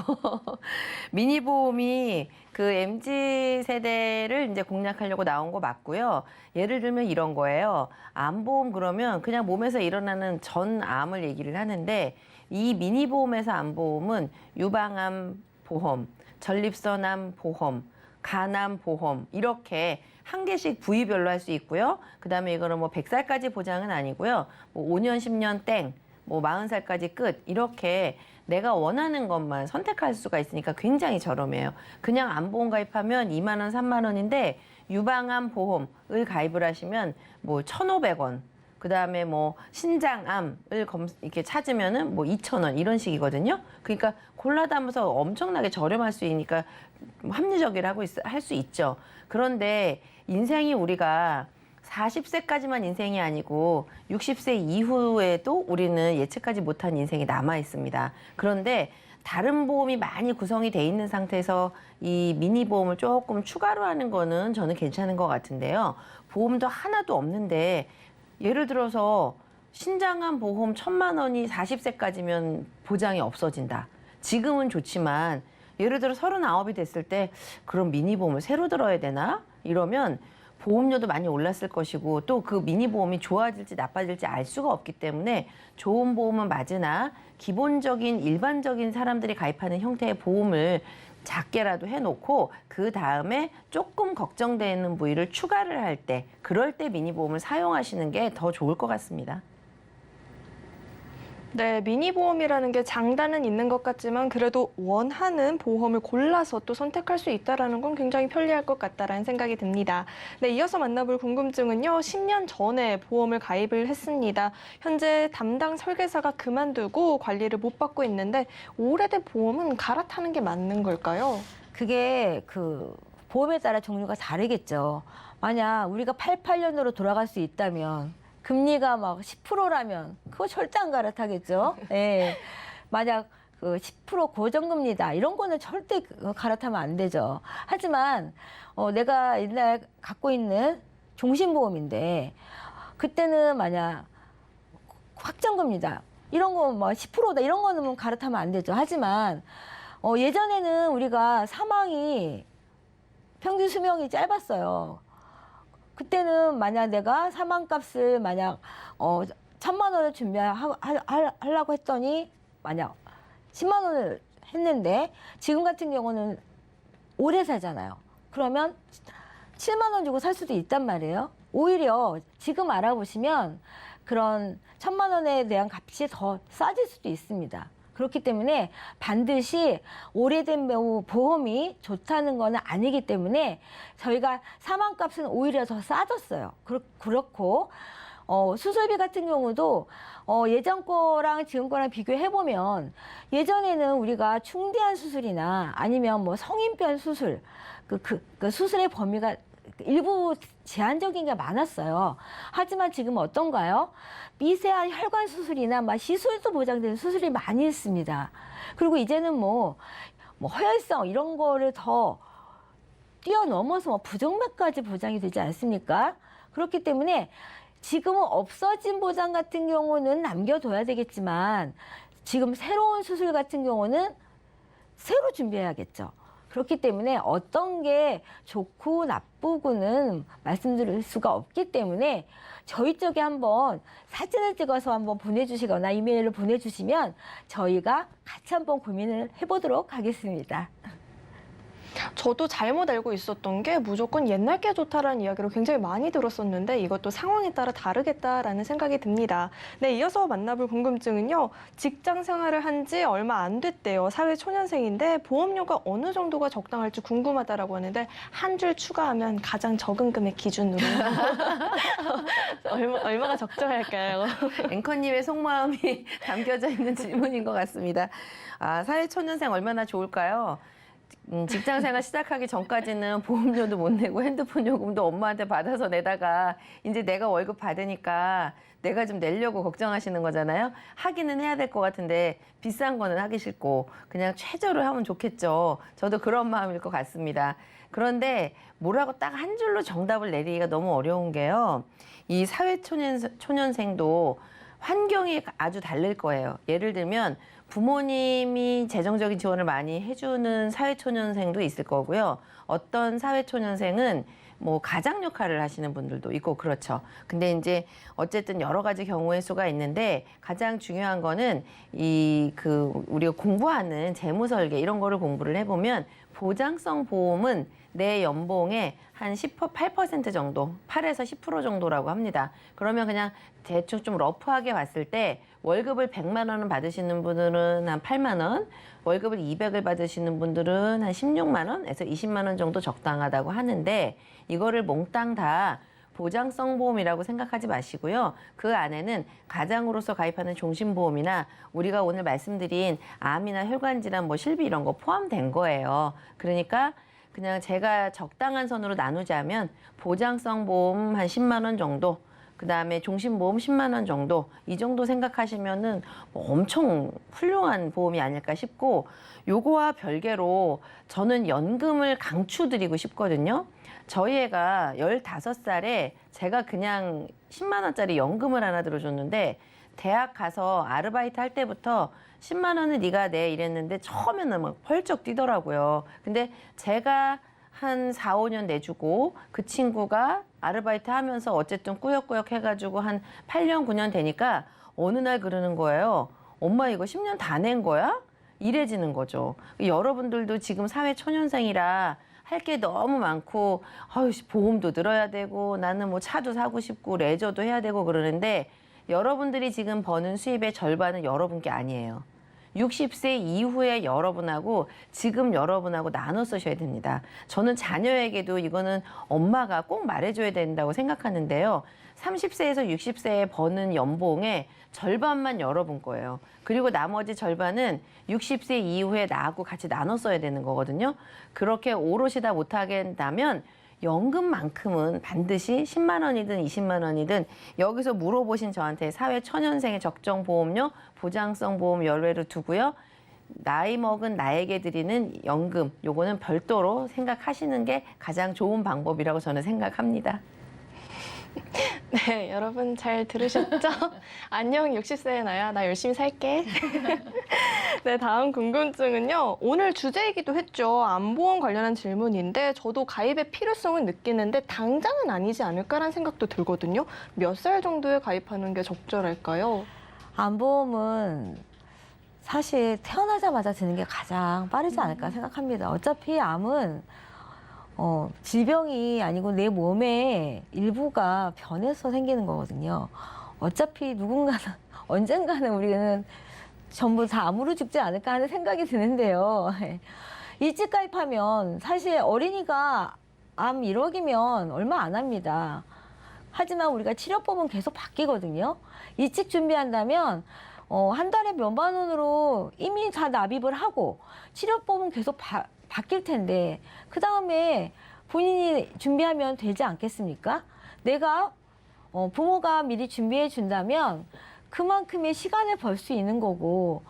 미니보험이 그 MZ 세대를 이제 공략하려고 나온 거 맞고요. 예를 들면 이런 거예요. 암보험 그러면 그냥 몸에서 일어나는 전 암을 얘기를 하는데 이 미니보험에서 암보험은 유방암 보험, 전립선암 보험, 간암 보험 이렇게 한 개씩 부위별로 할 수 있고요. 그다음에 이거는 뭐 100살까지 보장은 아니고요. 뭐 5년, 10년 땡, 뭐 40살까지 끝 이렇게 내가 원하는 것만 선택할 수가 있으니까 굉장히 저렴해요. 그냥 암보험 가입하면 2만 원, 3만 원인데 유방암 보험을 가입을 하시면 뭐 1,500원. 그다음에 뭐 신장암을 이렇게 찾으면은 뭐 2,000원 이런 식이거든요. 그러니까 골라다면서 엄청나게 저렴할 수 있으니까 합리적이라고 할 수 있죠. 그런데 인생이 우리가 40세까지만 인생이 아니고 60세 이후에도 우리는 예측하지 못한 인생이 남아 있습니다. 그런데 다른 보험이 많이 구성이 돼 있는 상태에서 이 미니 보험을 조금 추가로 하는 거는 저는 괜찮은 것 같은데요. 보험도 하나도 없는데 예를 들어서 신장암 보험 1,000만 원이 40세까지면 보장이 없어진다. 지금은 좋지만 예를 들어 39이 됐을 때 그럼 미니 보험을 새로 들어야 되나? 이러면 보험료도 많이 올랐을 것이고 또 그 미니 보험이 좋아질지 나빠질지 알 수가 없기 때문에 좋은 보험은 맞으나 기본적인 일반적인 사람들이 가입하는 형태의 보험을 작게라도 해놓고 그 다음에 조금 걱정되는 부위를 추가를 할 때 그럴 때 미니 보험을 사용하시는 게 더 좋을 것 같습니다. 네, 미니 보험이라는 게 장단은 있는 것 같지만 그래도 원하는 보험을 골라서 또 선택할 수 있다는 건 굉장히 편리할 것 같다라는 생각이 듭니다. 네, 이어서 만나볼 궁금증은요. 10년 전에 보험을 가입을 했습니다. 현재 담당 설계사가 그만두고 관리를 못 받고 있는데 오래된 보험은 갈아타는 게 맞는 걸까요? 그게 그 보험에 따라 종류가 다르겠죠. 만약 우리가 88년으로 돌아갈 수 있다면 금리가 막 10%라면 그거 절대 안 갈아타겠죠. 예. 만약 그 10% 고정금리다 이런 거는 절대 갈아타면 안 되죠. 하지만 내가 옛날 갖고 있는 종신보험인데 그때는 만약 확정금리다 이런 거 뭐 10%다 이런 거는 뭐 갈아타면 안 되죠. 하지만 예전에는 우리가 사망이 평균 수명이 짧았어요. 그때는 만약 내가 사망값을 만약 1,000만 원을 준비하려고 했더니 만약 10만 원을 했는데 지금 같은 경우는 오래 살잖아요. 그러면 7만 원 주고 살 수도 있단 말이에요. 오히려 지금 알아보시면 그런 1,000만 원에 대한 값이 더 싸질 수도 있습니다. 그렇기 때문에 반드시 오래된 보험이 좋다는 건 아니기 때문에 저희가 사망값은 오히려 더 싸졌어요. 그렇고 수술비 같은 경우도 예전 거랑 지금 거랑 비교해보면 예전에는 우리가 충대한 수술이나 아니면 뭐 성인병 수술 그 수술의 범위가 일부 제한적인 게 많았어요. 하지만 지금 어떤가요? 미세한 혈관 수술이나 막 시술도 보장되는 수술이 많이 있습니다. 그리고 이제는 뭐 허혈성 이런 거를 더 뛰어넘어서 뭐 부정맥까지 보장이 되지 않습니까? 그렇기 때문에 지금은 없어진 보장 같은 경우는 남겨둬야 되겠지만 지금 새로운 수술 같은 경우는 새로 준비해야겠죠. 그렇기 때문에 어떤 게 좋고 나쁘고는 말씀드릴 수가 없기 때문에 저희 쪽에 한번 사진을 찍어서 한번 보내주시거나 이메일을 보내주시면 저희가 같이 한번 고민을 해보도록 하겠습니다. 저도 잘못 알고 있었던 게 무조건 옛날 게 좋다라는 이야기를 굉장히 많이 들었었는데 이것도 상황에 따라 다르겠다라는 생각이 듭니다. 네, 이어서 만나볼 궁금증은요. 직장 생활을 한 지 얼마 안 됐대요. 사회초년생인데 보험료가 어느 정도가 적당할지 궁금하다라고 하는데 한 줄 추가하면 가장 적은 금액 기준으로 얼마가 적정할까요? 앵커님의 속마음이 담겨져 있는 질문인 것 같습니다. 아, 사회초년생 얼마나 좋을까요? 직장 생활 시작하기 전까지는 보험료도 못 내고 핸드폰 요금도 엄마한테 받아서 내다가 이제 내가 월급 받으니까 내가 좀 내려고 걱정하시는 거잖아요. 하기는 해야 될 것 같은데 비싼 거는 하기 싫고 그냥 최저로 하면 좋겠죠. 저도 그런 마음일 것 같습니다. 그런데 뭐라고 딱 한 줄로 정답을 내리기가 너무 어려운 게요. 이 사회초년생도 환경이 아주 다를 거예요. 예를 들면 부모님이 재정적인 지원을 많이 해주는 사회초년생도 있을 거고요. 어떤 사회초년생은 뭐 가장 역할을 하시는 분들도 있고 그렇죠. 근데 이제 어쨌든 여러 가지 경우의 수가 있는데 가장 중요한 거는 우리가 공부하는 재무설계 이런 거를 공부를 해보면 보장성 보험은 내 연봉의 한 8% 정도, 8에서 10% 정도라고 합니다. 그러면 그냥 대충 좀 러프하게 봤을 때 월급을 100만 원을 받으시는 분들은 한 8만 원, 월급을 200을 받으시는 분들은 한 16만 원에서 20만 원 정도 적당하다고 하는데 이거를 몽땅 다 보장성 보험이라고 생각하지 마시고요. 그 안에는 가장으로서 가입하는 종신보험이나 우리가 오늘 말씀드린 암이나 혈관질환, 뭐 실비 이런 거 포함된 거예요. 그러니까 그냥 제가 적당한 선으로 나누자면 보장성 보험 한 10만 원 정도, 그다음에 종신보험 10만 원 정도, 이 정도 생각하시면은 뭐 엄청 훌륭한 보험이 아닐까 싶고, 요거와 별개로 저는 연금을 강추드리고 싶거든요. 저희 애가 15살에 제가 그냥 10만 원짜리 연금을 하나 들어줬는데, 대학 가서 아르바이트 할 때부터 10만 원을 네가 내 이랬는데 처음에는 막 펄쩍 뛰더라고요. 근데 제가 한 4, 5년 내주고 그 친구가 아르바이트 하면서 어쨌든 꾸역꾸역 해가지고 한 8년, 9년 되니까 어느 날 그러는 거예요. 엄마 이거 10년 다 낸 거야? 이래지는 거죠. 여러분들도 지금 사회 초년생이라 할 게 너무 많고, 아유, 보험도 들어야 되고, 나는 뭐 차도 사고 싶고, 레저도 해야 되고 그러는데, 여러분들이 지금 버는 수입의 절반은 여러분께 아니에요. 60세 이후에 여러분하고 지금 여러분하고 나눠 쓰셔야 됩니다. 저는 자녀에게도 이거는 엄마가 꼭 말해줘야 된다고 생각하는데요. 30세에서 60세에 버는 연봉의 절반만 여러분 거예요. 그리고 나머지 절반은 60세 이후에 나하고 같이 나눠 써야 되는 거거든요. 그렇게 오롯이 다 못하겠다면 연금만큼은 반드시 10만 원이든 20만 원이든 여기서 물어보신 저한테 사회 초년생의 적정 보험료, 보장성 보험 열외로 두고요. 나이 먹은 나에게 드리는 연금, 요거는 별도로 생각하시는 게 가장 좋은 방법이라고 저는 생각합니다. 네, 여러분 잘 들으셨죠? 안녕 60세의 나야. 나 열심히 살게. 네, 다음 궁금증은요. 오늘 주제이기도 했죠. 암보험 관련한 질문인데 저도 가입의 필요성을 느끼는데 당장은 아니지 않을까라는 생각도 들거든요. 몇 살 정도에 가입하는 게 적절할까요? 암보험은 사실 태어나자마자 드는 게 가장 빠르지 않을까 생각합니다. 어차피 암은 질병이 아니고 내 몸의 일부가 변해서 생기는 거거든요. 어차피 누군가는 언젠가는 우리는 전부 다 암으로 죽지 않을까 하는 생각이 드는데요. 일찍 가입하면 사실 어린이가 암 1억이면 얼마 안 합니다. 하지만 우리가 치료법은 계속 바뀌거든요. 일찍 준비한다면 한 달에 몇만 원으로 이미 다 납입을 하고 치료법은 계속 바뀔 텐데 그 다음에 본인이 준비하면 되지 않겠습니까? 내가 부모가 미리 준비해 준다면 그만큼의 시간을 벌 수 있는 거고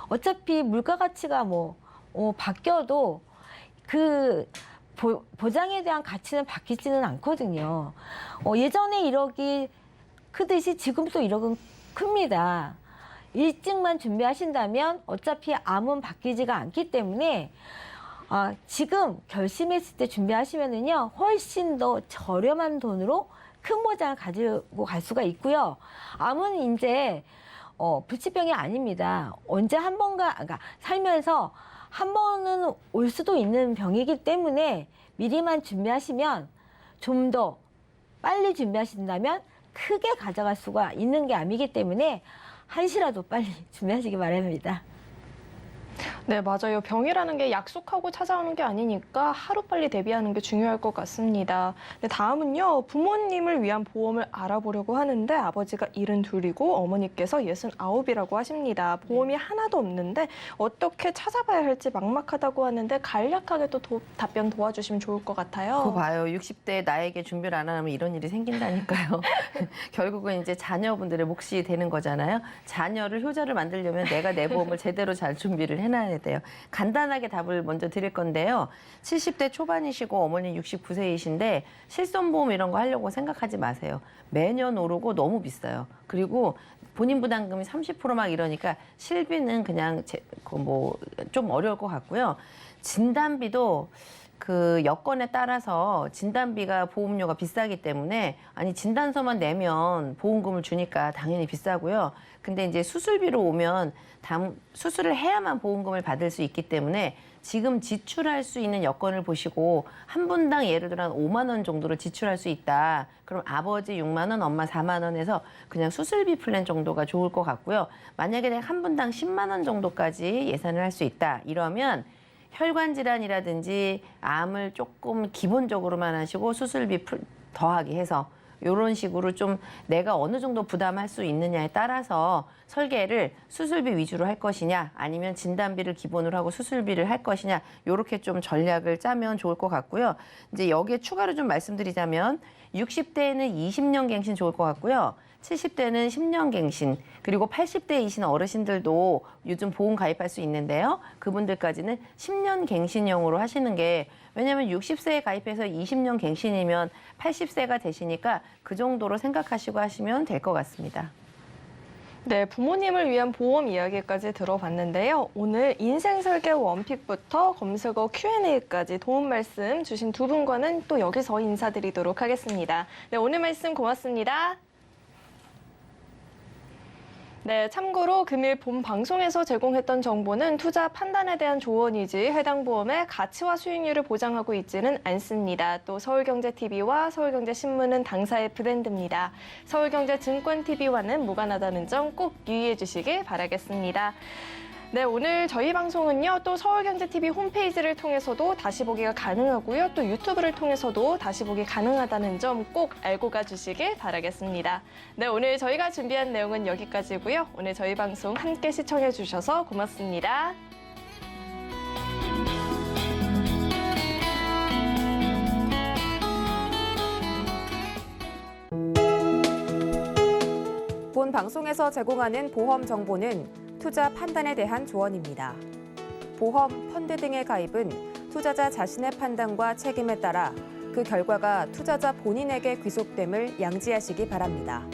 어차피 물가 가치가 바뀌어도 그 보장에 대한 가치는 바뀌지는 않거든요. 예전에 1억이 크듯이 지금도 1억은 큽니다. 일찍만 준비하신다면 어차피 암은 바뀌지가 않기 때문에 지금 결심했을 때 준비하시면은요 훨씬 더 저렴한 돈으로 큰 보장을 가지고 갈 수가 있고요. 암은 이제 불치병이 아닙니다. 언제 한 번가 그러니까 살면서 한 번은 올 수도 있는 병이기 때문에 미리만 준비하시면 좀 더 빨리 준비하신다면 크게 가져갈 수가 있는 게 암이기 때문에 한시라도 빨리 준비하시기 바랍니다. 네, 맞아요. 병이라는 게 약속하고 찾아오는 게 아니니까 하루빨리 대비하는 게 중요할 것 같습니다. 네, 다음은요. 부모님을 위한 보험을 알아보려고 하는데 아버지가 72이고 어머니께서 69이라고 하십니다. 보험이 하나도 없는데 어떻게 찾아봐야 할지 막막하다고 하는데 간략하게 또 답변 도와주시면 좋을 것 같아요. 그거 봐요. 60대 나에게 준비를 안 하면 이런 일이 생긴다니까요. 결국은 이제 자녀분들의 몫이 되는 거잖아요. 자녀를 효자를 만들려면 내가 내 보험을 제대로 잘 준비를 해놔야 돼요. 간단하게 답을 먼저 드릴 건데요. 70대 초반이시고 어머니 69세이신데 실손보험 이런 거 하려고 생각하지 마세요. 매년 오르고 너무 비싸요. 그리고 본인 부담금이 30% 막 이러니까 실비는 그냥 좀 어려울 것 같고요. 진단비도 그 여건에 따라서 진단비가 보험료가 비싸기 때문에 진단서만 내면 보험금을 주니까 당연히 비싸고요. 근데 이제 수술비로 오면 수술을 해야만 보험금을 받을 수 있기 때문에 지금 지출할 수 있는 여건을 보시고 한 분당 예를 들어 한 5만 원 정도를 지출할 수 있다. 그럼 아버지 6만 원, 엄마 4만 원 해서 그냥 수술비 플랜 정도가 좋을 것 같고요. 만약에 내가 한 분당 10만 원 정도까지 예산을 할 수 있다. 이러면 혈관 질환이라든지 암을 조금 기본적으로만 하시고 수술비 더하기 해서 이런 식으로 좀 내가 어느 정도 부담할 수 있느냐에 따라서 설계를 수술비 위주로 할 것이냐 아니면 진단비를 기본으로 하고 수술비를 할 것이냐 이렇게 좀 전략을 짜면 좋을 것 같고요. 이제 여기에 추가로 좀 말씀드리자면 60대에는 20년 갱신 좋을 것 같고요. 70대는 10년 갱신, 그리고 80대이신 어르신들도 요즘 보험 가입할 수 있는데요. 그분들까지는 10년 갱신형으로 하시는 게, 왜냐하면 60세에 가입해서 20년 갱신이면 80세가 되시니까 그 정도로 생각하시고 하시면 될 것 같습니다. 네, 부모님을 위한 보험 이야기까지 들어봤는데요. 오늘 인생설계 원픽부터 검색어 Q&A까지 도움 말씀 주신 두 분과는 또 여기서 인사드리도록 하겠습니다. 네, 오늘 말씀 고맙습니다. 네, 참고로 금일 본 방송에서 제공했던 정보는 투자 판단에 대한 조언이지 해당 보험의 가치와 수익률을 보장하고 있지는 않습니다. 또 서울경제TV와 서울경제신문은 당사의 브랜드입니다. 서울경제증권TV와는 무관하다는 점 꼭 유의해 주시길 바라겠습니다. 네, 오늘 저희 방송은요, 또 서울경제TV 홈페이지를 통해서도 다시 보기가 가능하고요. 또 유튜브를 통해서도 다시 보기 가능하다는 점 꼭 알고 가주시길 바라겠습니다. 네, 오늘 저희가 준비한 내용은 여기까지고요. 오늘 저희 방송 함께 시청해 주셔서 고맙습니다. 본 방송에서 제공하는 보험 정보는 투자 판단에 대한 조언입니다. 보험, 펀드 등의 가입은 투자자 자신의 판단과 책임에 따라 그 결과가 투자자 본인에게 귀속됨을 양지하시기 바랍니다.